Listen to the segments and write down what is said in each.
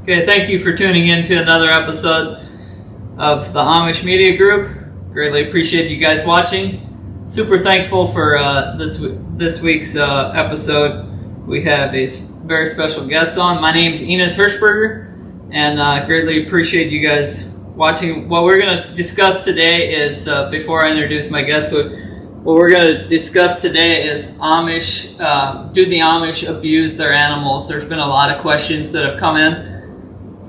Okay, thank you for tuning in to another episode of the Amish Media Group. Greatly appreciate you guys watching. Super thankful for this week's episode. We have a very special guest on. My name's Enos Hirschberger, and greatly appreciate you guys watching. What we're going to discuss today is, before I introduce my guest, what we're going to discuss today is Amish. Do the Amish abuse their animals? There's been a lot of questions that have come in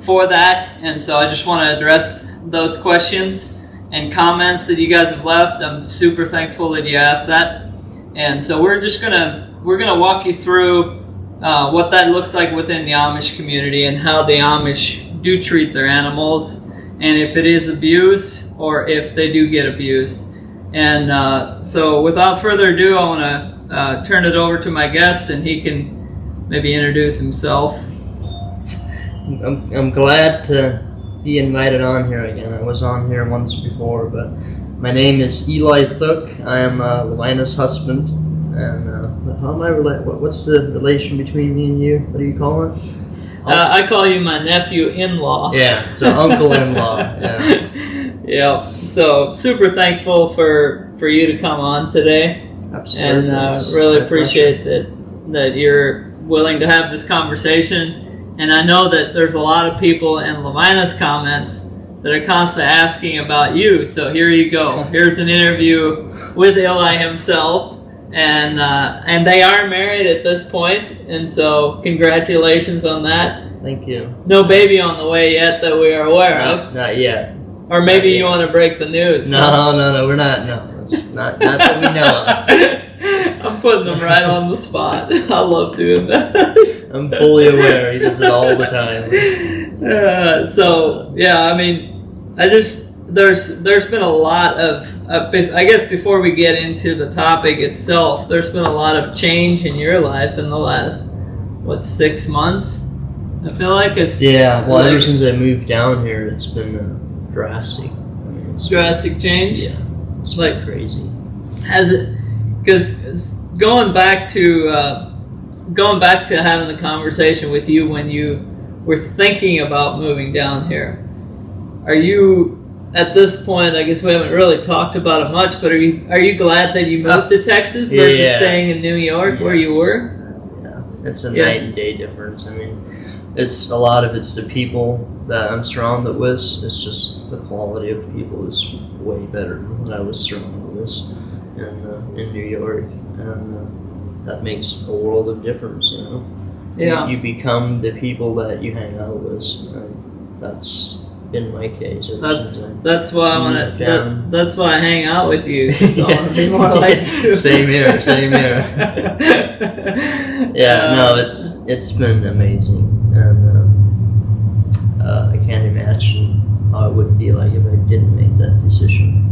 for that, and so I just want to address those questions and comments that you guys have left. I'm super thankful that you asked that, and so we're gonna walk you through what that looks like within the Amish community and how the Amish do treat their animals, and if it is abuse or if they do get abused. And so without further ado, I want to turn it over to my guest, and he can maybe introduce himself. I'm glad to be invited on here again. I was on here once before, but my name is Eli Thook. I am Levina's husband, and how am I what's the relation between me and you? What do you call it? I call you my nephew-in-law. Yeah, so uncle-in-law. Yeah. Yeah. So super thankful for you to come on today. Absolutely. And really appreciate that you're willing to have this conversation. And I know that there's a lot of people in Levina's comments that are constantly asking about you. So here you go. Here's an interview with Eli himself. And they are married at this point. And so congratulations on that. Thank you. No baby on the way yet that we are aware of. Not yet. Or maybe you want to break the news. No, we're not. No, it's not that we know of. I'm putting them right on the spot. I love doing that. I'm fully aware. He does it all the time. So yeah, I mean, there's been a lot of I guess before we get into the topic itself, there's been a lot of change in your life in the last 6 months. I feel like it's ever since I moved down here, it's been drastic. I mean, it's drastic change. Yeah, it's like crazy. Has it? Because going back to having the conversation with you when you were thinking about moving down here, are you at this point? I guess we haven't really talked about it much, but are you glad that you moved to Texas versus staying in New York where you were? Yeah, it's a night and day difference. I mean, it's a lot of it's the people that I'm surrounded with. It's just the quality of people is way better than what I was surrounded with in New York, and that makes a world of difference, you know. Yeah. You become the people that you hang out with, and that's been my case. That's why I want to. That's why I hang out with you. I want to be more like you. Same here. Yeah, no, it's been amazing, and I can't imagine how it would be like if I didn't make that decision.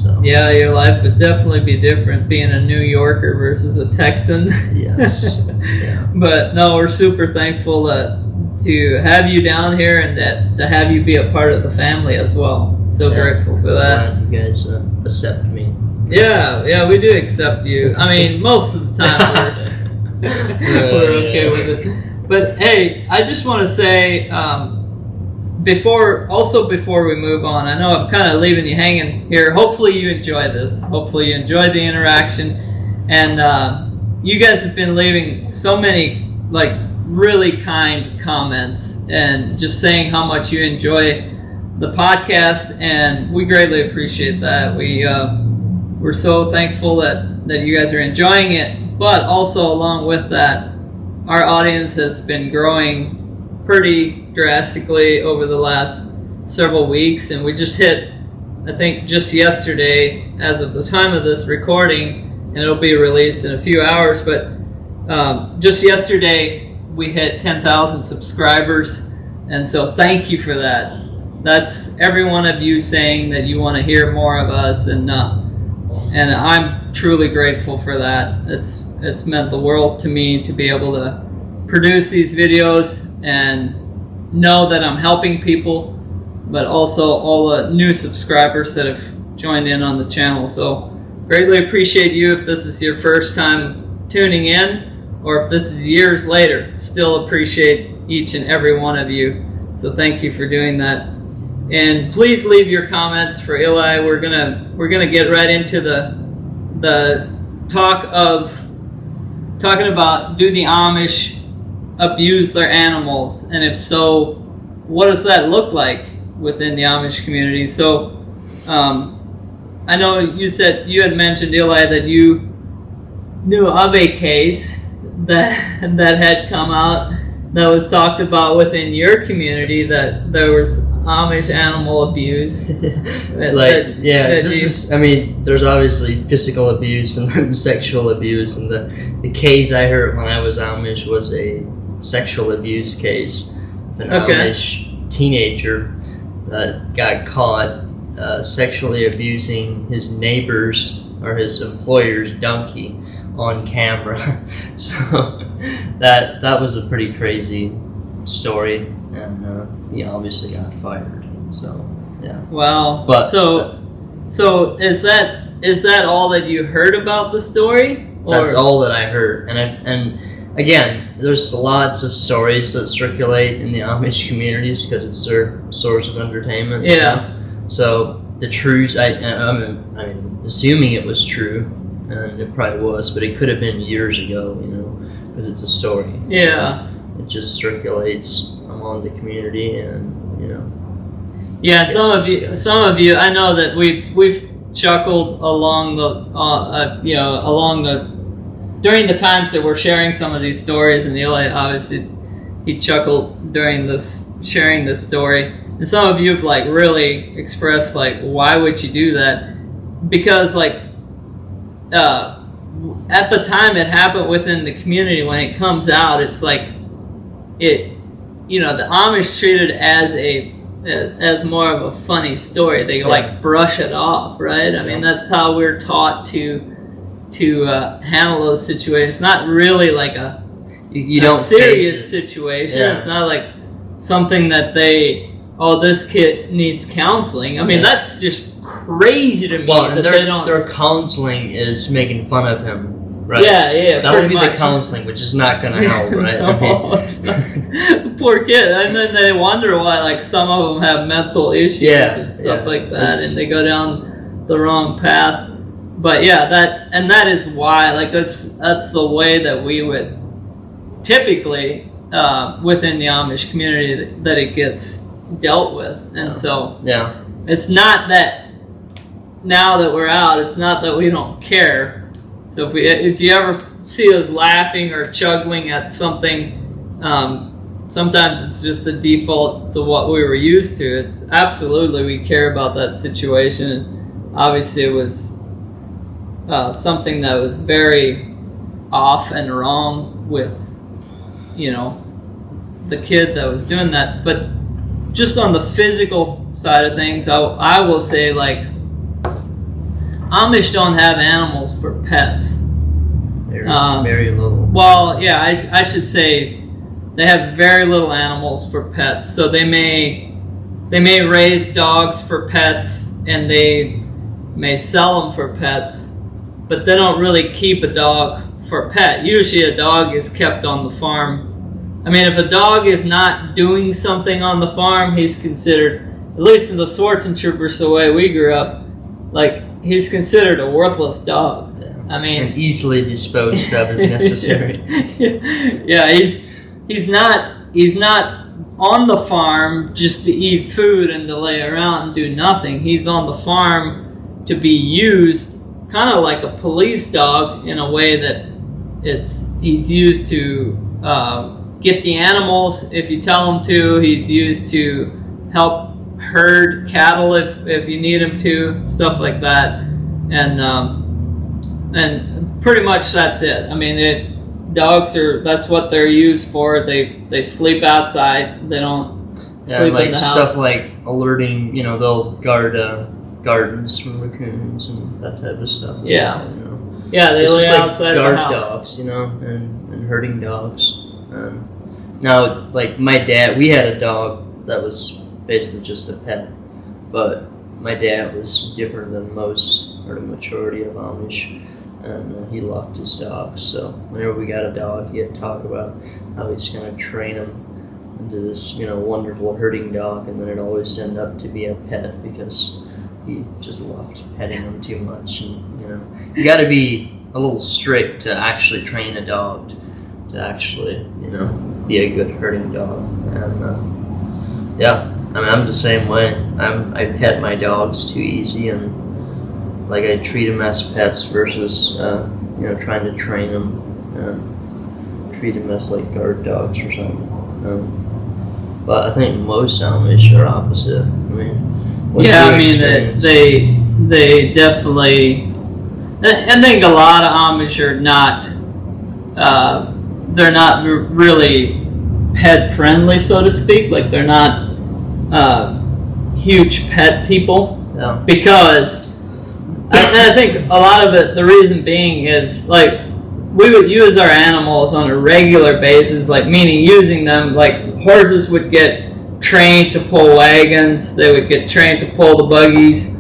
So. Yeah, your life would definitely be different being a New Yorker versus a Texan. Yes. Yeah. But no, we're super thankful to have you down here and to have you be a part of the family as well. So grateful for that. I'm glad you guys accept me. Yeah, we do accept you. I mean, most of the time we're okay with it. But hey, I just want to say, before we move on, I know I'm kind of leaving you hanging here. Hopefully you enjoy this. Hopefully you enjoy the interaction. And you guys have been leaving so many really kind comments and just saying how much you enjoy the podcast, and we greatly appreciate that. We're so thankful that you guys are enjoying it, but also along with that, our audience has been growing pretty drastically over the last several weeks, and we just hit, I think just yesterday, as of the time of this recording, and it'll be released in a few hours, but just yesterday we hit 10,000 subscribers, and so thank you for that. That's every one of you saying that you want to hear more of us, and I'm truly grateful for that. It's meant the world to me to be able to produce these videos and know that I'm helping people, but also all the new subscribers that have joined in on the channel. So greatly appreciate you if this is your first time tuning in, or if this is years later. Still appreciate each and every one of you. So thank you for doing that. And please leave your comments for Eli. We're gonna get right into the talking about, do the Amish abuse their animals, and if so, what does that look like within the Amish community? So I know you had mentioned, Eli, that you knew of a case that had come out that was talked about within your community, that there was Amish animal abuse. There's obviously physical abuse and then sexual abuse, and the case I heard when I was Amish was a sexual abuse case of an Amish teenager that got caught sexually abusing his neighbor's or his employer's donkey on camera. So that was a pretty crazy story, and he obviously got fired. So yeah. Wow. But so is that all that you heard about the story? That's all that I heard, and again, there's lots of stories that circulate in the Amish communities because it's their source of entertainment. Yeah. You know? So the truth, I'm assuming it was true, and it probably was, but it could have been years ago, you know, because it's a story. Yeah. It just circulates among the community, and you know. Yeah, and some of you, I know that we've chuckled along during the times that we're sharing some of these stories, and Eli obviously he chuckled during sharing this story, and some of you have like really expressed like, why would you do that? Because like at the time it happened within the community, when it comes out, it's like the Amish treat it as more of a funny story. They like brush it off, right? I mean, that's how we're taught to handle those situations. It's not really like a serious situation. Yeah. It's not like something that this kid needs counseling. I mean, that's just crazy to me. Well, and their counseling is making fun of him, right? Yeah. That would be the counseling, which is not going to help, right? No, it's not. Poor kid. And then they wonder why, like, some of them have mental issues and stuff like that, and they go down the wrong path. But yeah, that is why, like, that's the way that we would typically within the Amish community that it gets dealt with. And so it's not that now that we're out, it's not that we don't care. So if you ever see us laughing or chuckling at something, sometimes it's just a default to what we were used to. It's absolutely, we care about that situation. Obviously it was something that was very off and wrong with the kid that was doing that. But just on the physical side of things, I will say, like, Amish don't have animals for pets. Very little. Well, yeah, I should say they have very little animals for pets. So they may raise dogs for pets, and they may sell them for pets, but they don't really keep a dog for a pet. Usually a dog is kept on the farm. I mean, if a dog is not doing something on the farm, he's considered, at least in the Swartzentroopers, the way we grew up, like, he's considered a worthless dog. I mean, and easily disposed of if necessary. Yeah, he's not on the farm just to eat food and to lay around and do nothing. He's on the farm to be used kind of like a police dog, in a way that he's used to get the animals if you tell him to. He's used to help herd cattle if you need him to, stuff like that, and pretty much that's it. I mean, that's what they're used for. They sleep outside. They don't sleep in the house. Stuff like alerting. They'll guard gardens from raccoons and that type of stuff. Yeah. Yeah, they lay outside guard the house. Dogs, and herding dogs. Now, like my dad, we had a dog that was basically just a pet, but my dad was different than most, or the majority of Amish, and he loved his dogs. So whenever we got a dog, he had to talk about how he's going to train him into this, wonderful herding dog, and then it always ended up to be a pet because he just loved petting him too much. And you got to be a little strict to actually train a dog to actually, be a good herding dog. And I'm the same way. I pet my dogs too easy, and like I treat them as pets versus trying to train them, treat them as like guard dogs or something. But I think most Amish are opposite. They definitely. I think a lot of Amish are not. They're not really pet friendly, so to speak. Like they're not huge pet people. Yeah. Because I think a lot of it. The reason being is like we would use our animals on a regular basis, like meaning using them like. Horses would get trained to pull wagons. They would get trained to pull the buggies.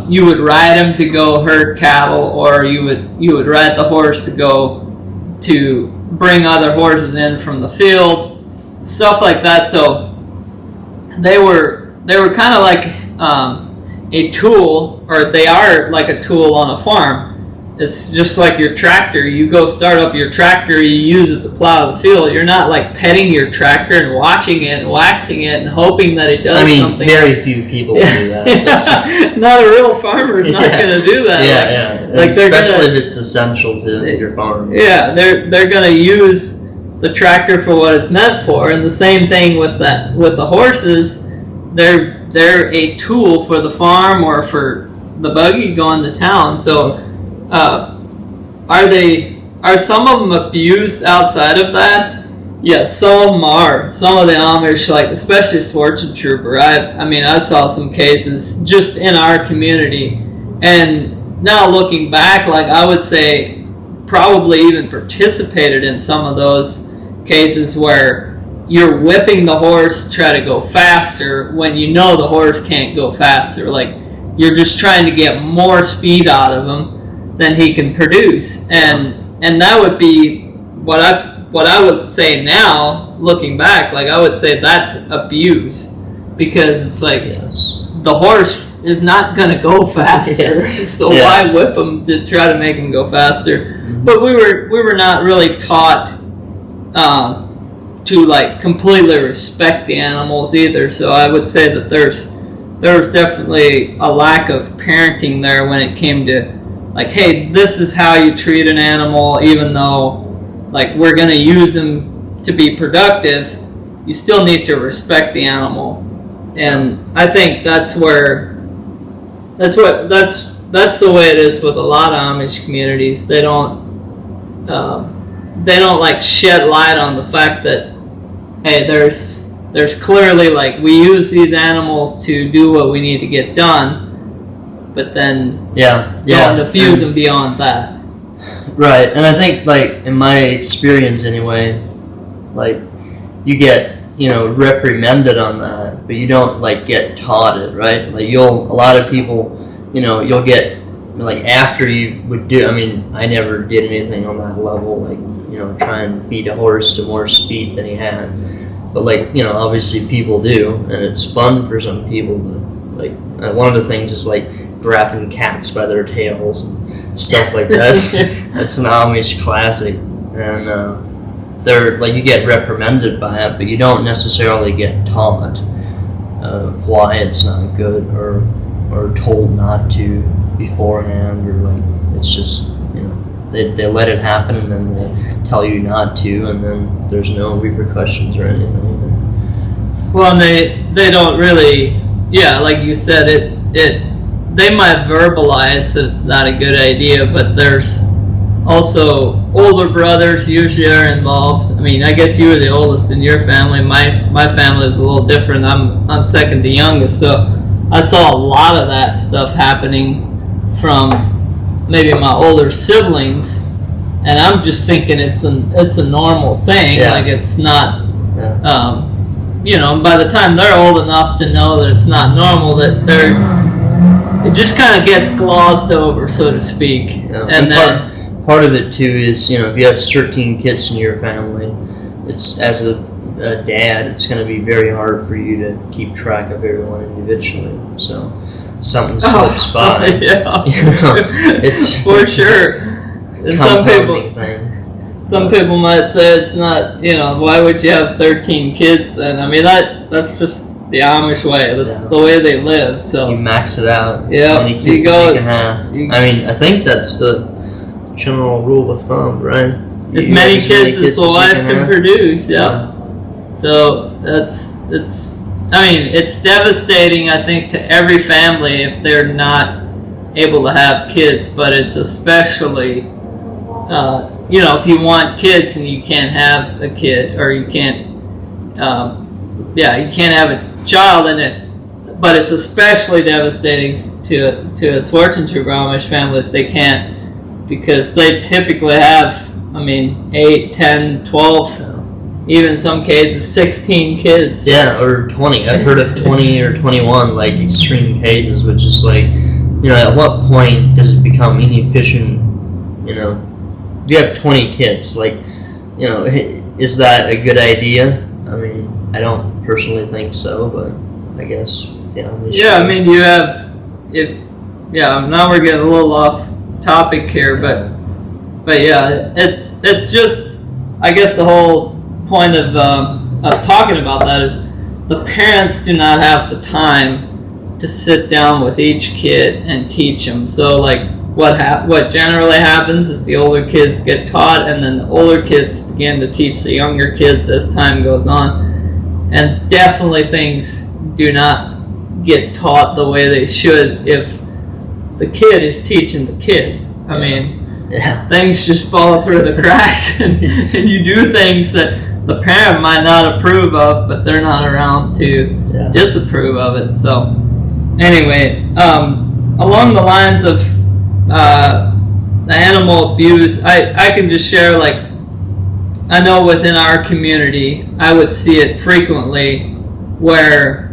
You would ride them to go herd cattle, or you would ride the horse to bring other horses in from the field, stuff like that. So they were kind of like a tool, or they are like a tool on a farm. It's just like your tractor. You go start up your tractor, you use it to plow the field. You're not like petting your tractor and watching it and waxing it and hoping that it does something. Very few people do that. Not a real farmer is not going to do that. Like especially if it's essential to your farm. Yeah, they're going to use the tractor for what it's meant for, and the same thing with the horses. They're a tool for the farm or for the buggy going to town. So. Are some of them abused outside of that? Yeah, some of them are. Some of the Amish, like especially Swartzen Trooper. I saw some cases just in our community, and now looking back, like I would say, probably even participated in some of those cases where you're whipping the horse to try to go faster when you know the horse can't go faster. Like you're just trying to get more speed out of him than he can produce, and that would be what I would say now, looking back. Like I would say that's abuse, because it's like the horse is not going to go faster, so why whip him to try to make him go faster? But we were not really taught to like completely respect the animals either. So I would say that there was definitely a lack of parenting there when it came to. Like, hey, this is how you treat an animal, even though, like, we're going to use them to be productive, you still need to respect the animal. And I think that's the way it is with a lot of Amish communities. They don't like shed light on the fact that, hey, there's clearly, like, we use these animals to do what we need to get done. But then don't abuse them beyond that. Right, and I think, like, in my experience anyway, like, you get, reprimanded on that, but you don't, like, get taught it, right? Like, a lot of people, you'll get, like, after you would do, I never did anything on that level, like, try and beat a horse to more speed than he had. But, like, obviously people do, and it's fun for some people to, like, one of the things is, like, grabbing cats by their tails and stuff like that. That's an Amish classic, and they're like, you get reprimanded by it, but you don't necessarily get taught why it's not good, or told not to beforehand, or like it's just they let it happen and then they tell you not to, and then there's no repercussions or anything. Well, and they don't really, like you said, it. They might verbalize that it's not a good idea, but there's also older brothers usually are involved. I guess you were the oldest in your family. My family was a little different. I'm second to youngest, so I saw a lot of that stuff happening from maybe my older siblings, and I'm just thinking it's a normal thing. Like it's not. By the time they're old enough to know that it's not normal, that it just kind of gets glossed over, so to speak. And then part of it too is, if you have 13 kids in your family, it's as a a dad, it's going to be very hard for you to keep track of everyone individually. So something slips by. Yeah, you know, it's for sure. And some people might say it's not. Why would you have 13 kids then? I mean, that's just the Amish way. That's the way they live. So you max it out. Yeah, how many kids you can have. I think that's the general rule of thumb, right? As many kids as the wife can produce. Yeah. So it's devastating, I think, to every family if they're not able to have kids, but it's especially, if you want kids and you can't have a kid, or you can't, you can't have a child in it, but it's especially devastating to a Schwarzenegger Amish family if they can't, because they typically have, 8, 10, 12, even in some cases 16 kids. Yeah, or 20. I've heard of 20 or 21, like extreme cases, which is like, at what point does it become inefficient? If you have 20 kids, like, is that a good idea? I don't personally think so, but I guess, Yeah, you have, now we're getting a little off topic here, but yeah, it's just, I guess the whole point of talking about that is the parents do not have the time to sit down with each kid and teach them. So like what generally happens is the older kids get taught, and then the older kids begin to teach the younger kids as time goes on. And definitely things do not get taught the way they should if the kid is teaching the kid. Things just fall through the cracks, and you do things that the parent might not approve of, but they're not around to disapprove of it. So anyway, along the lines of the animal abuse, I can just share, like, I know within our community, I would see it frequently where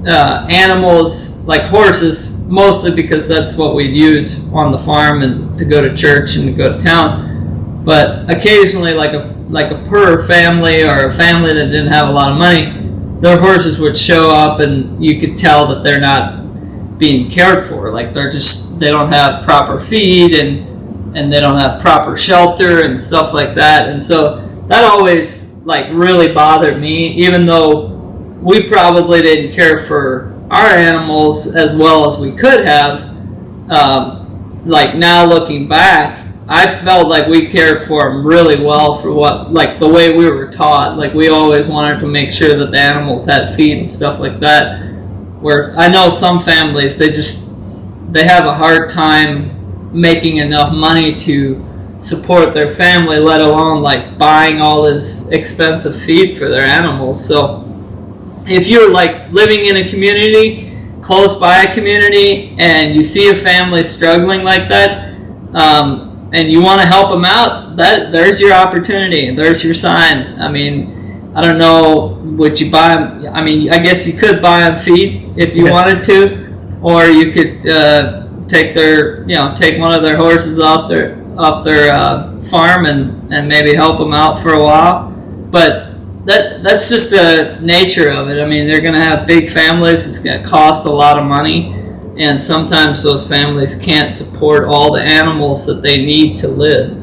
animals, like horses, mostly because that's what we'd use on the farm and to go to church and to go to town, but occasionally like a poorer family or a family that didn't have a lot of money, their horses would show up and you could tell that they're not being cared for. Like they don't have proper feed and they don't have proper shelter and stuff like that. And so that always like really bothered me, even though we probably didn't care for our animals as well as we could have. Like now looking back, I felt like we cared for them really well for like the way we were taught. Like we always wanted to make sure that the animals had feed and stuff like that. Where I know some families, they have a hard time making enough money to support their family, let alone like buying all this expensive feed for their animals. So if you're like living in a community, close by a community, and you see a family struggling like that, and you want to help them out, there's your opportunity. There's your sign. I don't know, would you buy them? I guess you could buy them feed if you wanted to, or you could take one of their horses off their farm and maybe help them out for a while. But that's just the nature of it. They're going to have big families. It's going to cost a lot of money, and sometimes those families can't support all the animals that they need to live.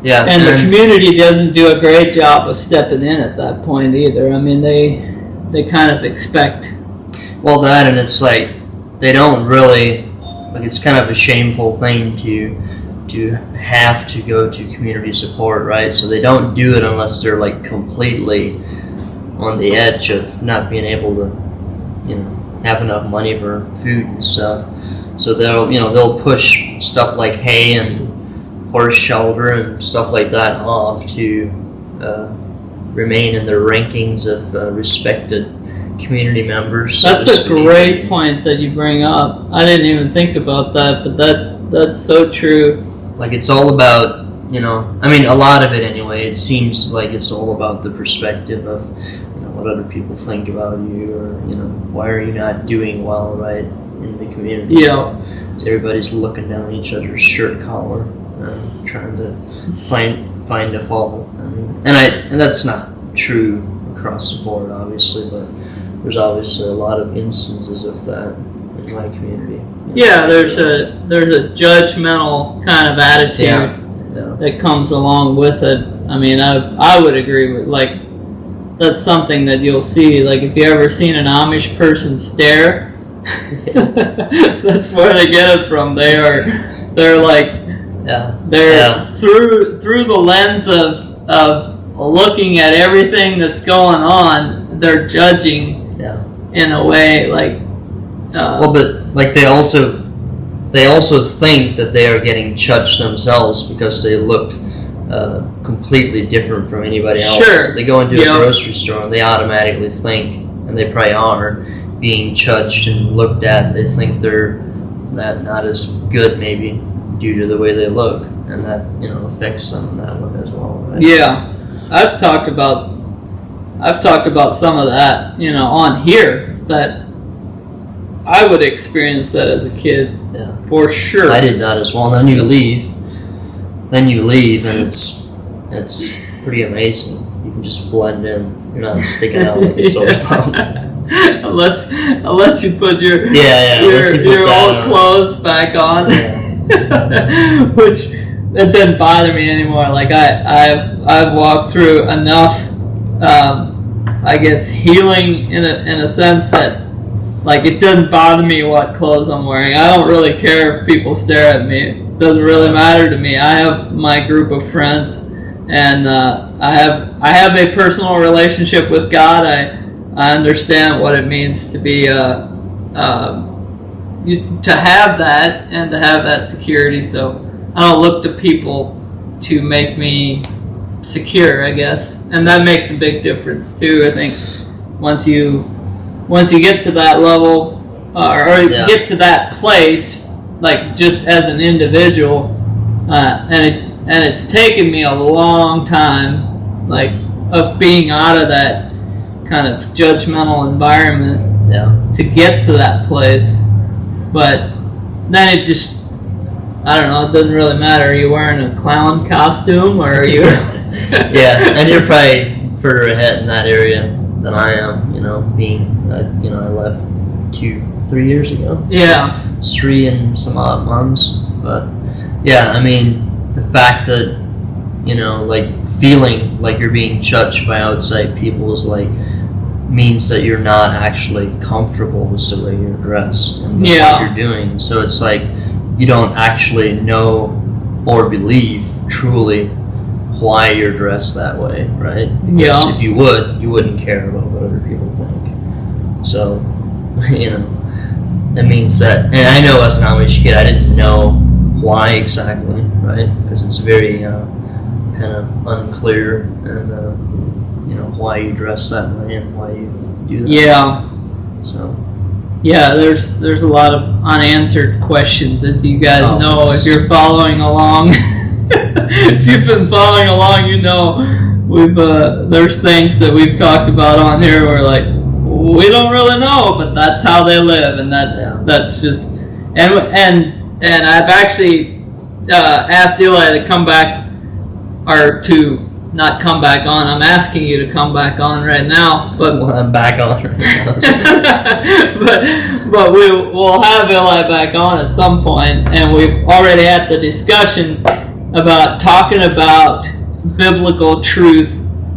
Yeah. And the community doesn't do a great job of stepping in at that point either. They kind of expect. Well, that, and it's like they don't really, like, it's kind of a shameful thing to have to go to community support, right? So they don't do it unless they're like completely on the edge of not being able to, have enough money for food and stuff. So they'll push stuff like hay and horse shelter and stuff like that off to remain in their rankings of respected community members. That's a great point that you bring up. I didn't even think about that, but that's so true. Like, it's all about, a lot of it anyway, it seems like it's all about the perspective of, what other people think about you, or, why are you not doing well, right, in the community. Yeah. So everybody's looking down each other's shirt collar, trying to find a fault. And that's not true, across the board, obviously, but there's obviously a lot of instances of that in my community. Yeah, there's a judgmental kind of attitude that comes along with it. I mean, I would agree with, like, that's something that you'll see. Like, if you ever seen an Amish person stare, that's where they get it from. They're like, through the lens of looking at everything that's going on, they're judging in a way, like. But like they also think that they are getting judged themselves because they look completely different from anybody else. Sure. They go into a grocery store and they automatically think, and they probably are, being judged and looked at. They think they're not as good, maybe, due to the way they look, and that affects them that way as well. Right? Yeah, I've talked about some of that, on here, that I would experience that as a kid, for sure. I did that as well. And then you leave, and it's pretty amazing. You can just blend in. You're not sticking out like a sore thumb. unless you put your old clothes back on, which it didn't bother me anymore. Like I've walked through enough, I guess, healing in a sense that, like, it doesn't bother me what clothes I'm wearing. I don't really care if people stare at me. It doesn't really matter to me. I have my group of friends, and I have a personal relationship with God. I understand what it means to be to have that and to have that security. So I don't look to people to make me secure, I guess, and that makes a big difference too. I think once you get to that level, get to that place, like, just as an individual, and it's taken me a long time, like, of being out of that kind of judgmental environment to get to that place. But then it just, I don't know, it doesn't really matter. Are you wearing a clown costume, or are you? And you're probably further ahead in that area than I am, being I left 2-3 years ago. Yeah. 3 and some odd months. But yeah, I mean, the fact that, like, feeling like you're being judged by outside people is like, means that you're not actually comfortable with the way you're dressed and what you're doing. So it's like you don't actually know or believe truly why you're dressed that way, right? Because if you would, you wouldn't care about what other people think. So, it means that, and I know as an Amish kid, I didn't know why exactly, right? Because it's very kind of unclear, and why you dress that way and why you do that. Yeah. So. Yeah, there's a lot of unanswered questions, as you guys know, if you're following along. If you've been following along, we've there's things that we've talked about on here where, like, we don't really know, but that's how they live, and that's just, and I've actually asked Eli to come back, or to not come back on. I'm asking you to come back on right now, but I'm back on right now. but we'll have Eli back on at some point, and we've already had the discussion about talking about biblical truth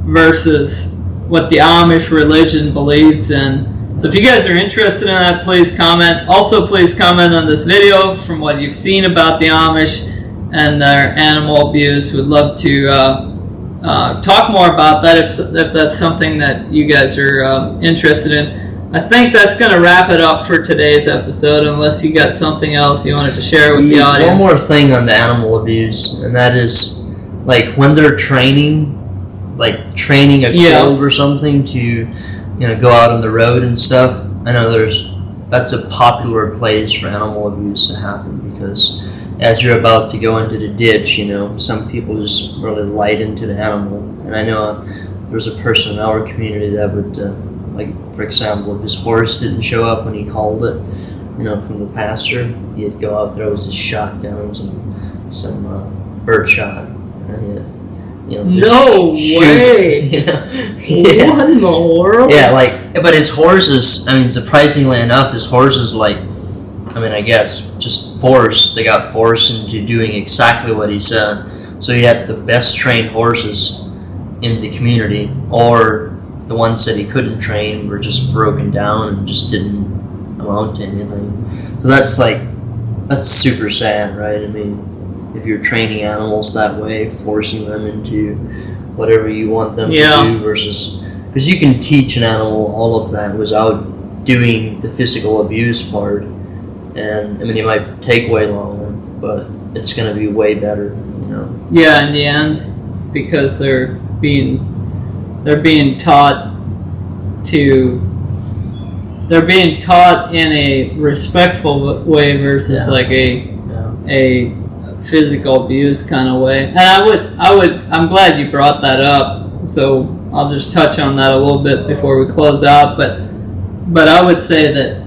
versus what the Amish religion believes in. So if you guys are interested in that, please comment. Also, please comment on this video from what you've seen about the Amish and their animal abuse. We'd love to talk more about that if that's something that you guys are interested in. I think that's going to wrap it up for today's episode, unless you got something else you wanted to share with the audience. One more thing on the animal abuse, and that is, like, when they're training a colt or something to, go out on the road and stuff. I know that's a popular place for animal abuse to happen, because as you're about to go into the ditch, some people just really light into the animal. And I know there was a person in our community that would, like, for example, if his horse didn't show up when he called it, from the pasture, he'd go out there with his shotgun and some bird shot, and No way! What in the world? Yeah, but his horses, surprisingly enough, his horses, I guess, just forced, they got forced into doing exactly what he said. So he had the best trained horses in the community, or the ones that he couldn't train were just broken down and just didn't amount to anything. So that's super sad, right? If you're training animals that way, forcing them into whatever you want them to do versus... Because you can teach an animal all of that without doing the physical abuse part. And, it might take way longer, but it's going to be way better, Yeah, in the end, because they're being taught in a respectful way versus a physical abuse kind of way. And I'm glad you brought that up, so I'll just touch on that a little bit before we close out, but I would say that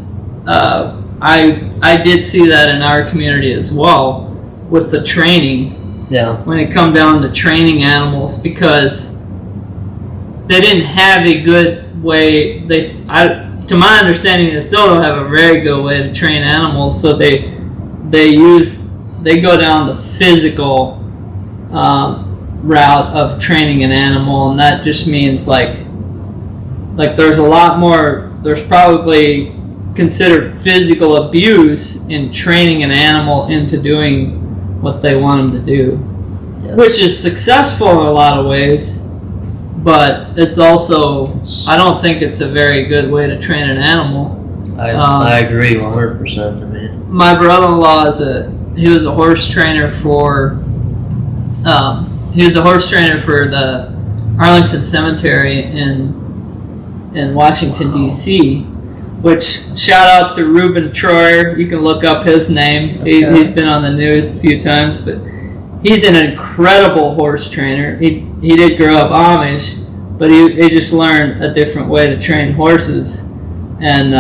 I did see that in our community as well with the training. Yeah. When it come down to training animals, because they didn't have a good way. To my understanding, they still don't have a very good way to train animals. So they go down the physical route of training an animal, and that just means like there's a lot more. There's probably considered physical abuse in training an animal into doing what they want them to do, which is successful in a lot of ways, but it's also, I don't think it's a very good way to train an animal. I agree 100%. My brother-in-law he was a horse trainer for the Arlington Cemetery in Washington D.C., which, shout out to Reuben Troyer. You can look up his name. Okay. He's been on the news a few times, but he's an incredible horse trainer. He did grow up Amish, but he just learned a different way to train horses. And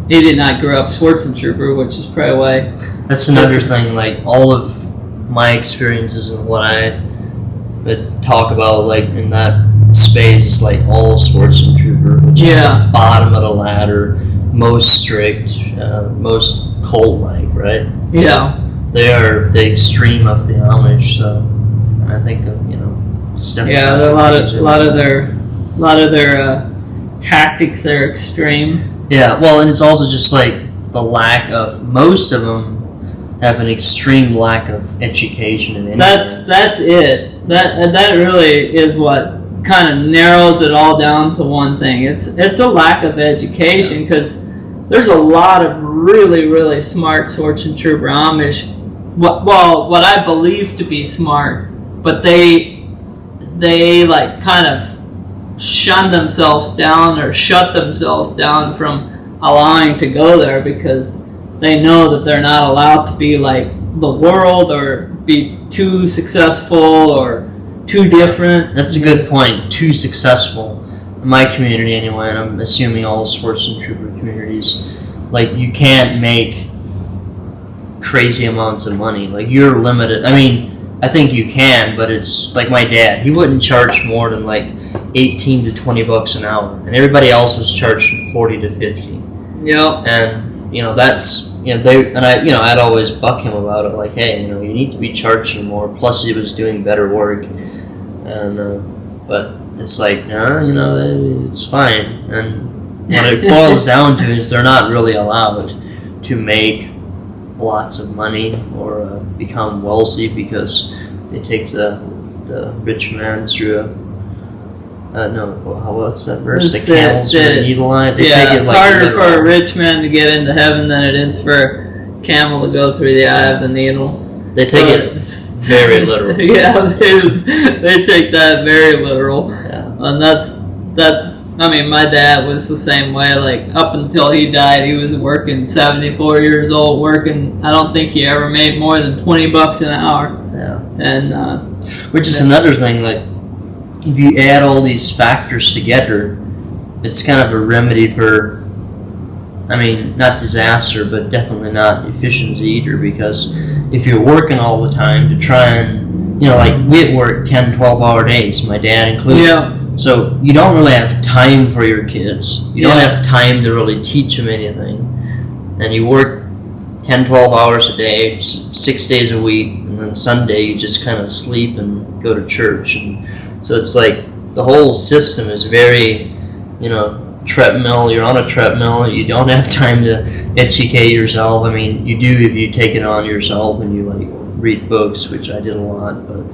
he did not grow up sports and trooper, which is probably why. That's another thing. All of my experiences and what I would talk about, in that space, all sports and trooper, which is the bottom of the ladder, most strict, most cult-like, right? Yeah. They are the extreme of the Amish, so I think it's definitely a lot of their tactics are extreme. Yeah, well, and it's also just the lack of, most of them have an extreme lack of education and anything. That's it. That really is what kind of narrows it all down to one thing. It's a lack of education, because there's a lot of really, really smart sports and trooper Amish. What I believe to be smart, but they kind of shun themselves down or shut themselves down from allowing to go there, because they know that they're not allowed to be like the world or be too successful or too different. That's a good point. Too successful. In my community anyway, and I'm assuming all sports and trooper communities, you can't make crazy amounts of money. You're limited. I think you can, but it's my dad. He wouldn't charge more than 18 to 20 bucks an hour, and everybody else was charging 40 to 50. Yeah. And that's I'd always buck him about it. Hey, you need to be charging more. Plus, he was doing better work, and but it's no, it's fine. And what it boils down to is they're not really allowed to make lots of money or become wealthy, because they take the rich man through what's that verse? The camels through the needle line. It's harder for a rich man to get into heaven than it is for a camel to go through the eye of the needle. They take it very literal. Yeah, they take that very literal. Yeah. And that's my dad was the same way. Up until he died, he was working 74 years old, working. I don't think he ever made more than 20 bucks an hour. Yeah. And which is another thing, if you add all these factors together, it's kind of a remedy for, not disaster, but definitely not efficiency either, because if you're working all the time to try and you know, like we at work 10, 12-hour days, my dad included. Yeah. So you don't really have time for your kids. You don't Yeah. have time to really teach them anything. And you work 10, 12 hours a day, 6 days a week, and then Sunday you just kind of sleep and go to church. And so it's like the whole system is very, you know, treadmill. You're on a treadmill. You don't have time to educate yourself. I mean, you do if you take it on yourself and you like read books, which I did a lot. But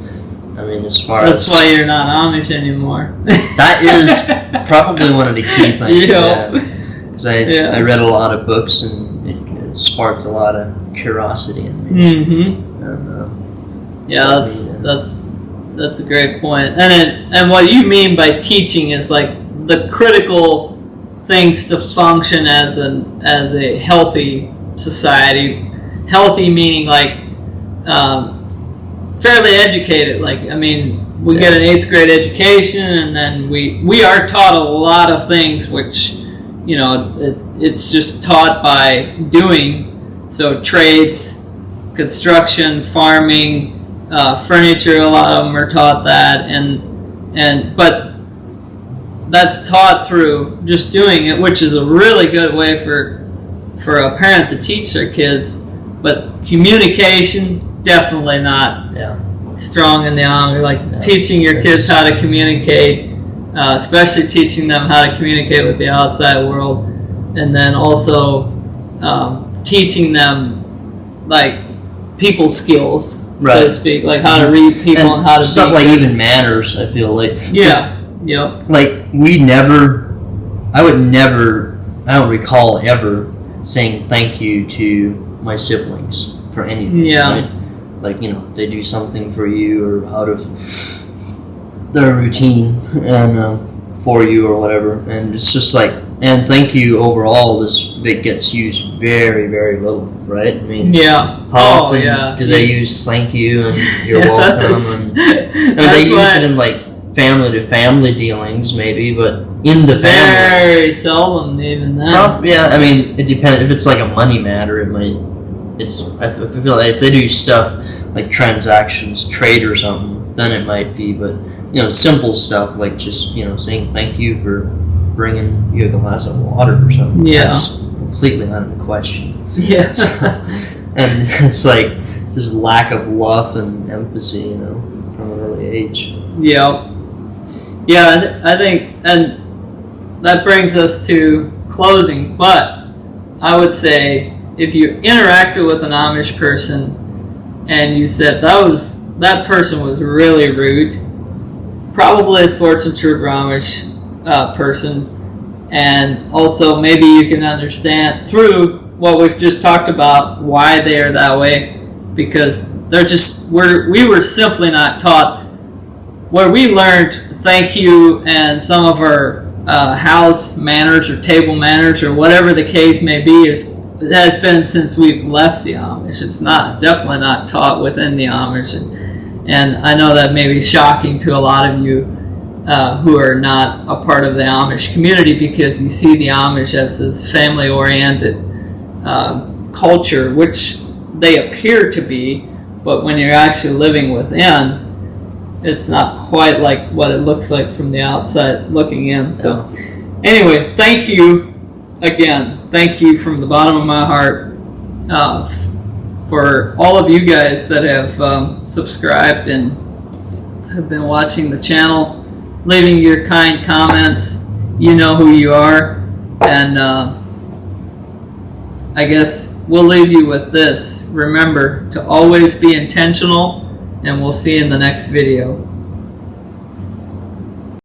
I mean, as far That's as why you're not Amish anymore. that is probably one of the key things. Yeah. Because I read a lot of books and it sparked a lot of curiosity in me. Mm-hmm. And, Yeah, that's a great point. And what you mean by teaching is like the critical things to function as a healthy society. Healthy meaning like fairly educated. Like, I mean, we get an 8th grade education, and then we are taught a lot of things, which, you know, it's just taught by doing. So trades, construction, farming, furniture, a lot of them are taught that, but that's taught through just doing it, which is a really good way for a parent to teach their kids. But communication, definitely not strong in the Amish. Like teaching your kids how to communicate, especially teaching them how to communicate with the outside world, and then also teaching them like people skills, so to speak, like how to read people and how to stuff like even manners. I feel like like I don't recall ever saying thank you to my siblings for anything. Right? Like, you know, they do something for you or out of their routine and for you or whatever, and it's just like, and thank you overall, this bit gets used very, very little, right? I mean, how often do they use thank you and you're welcome? And they use it in like family to family dealings, maybe, but in the family, very seldom even that. I mean, it depends. If it's like a money matter, it might. I feel like if they do stuff like transactions, trade or something, then it might be. But you know, simple stuff like just, you know, saying thank you for bringing you a glass of water or something. That's completely out of the question. Yeah. And it's like just lack of love and empathy, you know, from an early age. Yeah, I think, and that brings us to closing. But I would say if you interacted with an Amish person and you said that person was really rude, probably a Swartz and Trooper Amish person, and also maybe you can understand through what we've just talked about why they are that way, because we were simply not taught. Where we learned thank you and some of our house manners or table manners or whatever the case may be has been since we've left the Amish. It's definitely not taught within the Amish, and I know that may be shocking to a lot of you who are not a part of the Amish community, because you see the Amish as this family-oriented culture, which they appear to be, but when you're actually living within, it's not quite like what it looks like from the outside looking in. So anyway, thank you again. Thank you from the bottom of my heart for all of you guys that have subscribed and have been watching the channel, leaving your kind comments. You know who you are. And I guess we'll leave you with this. Remember to always be intentional, and we'll see you in the next video.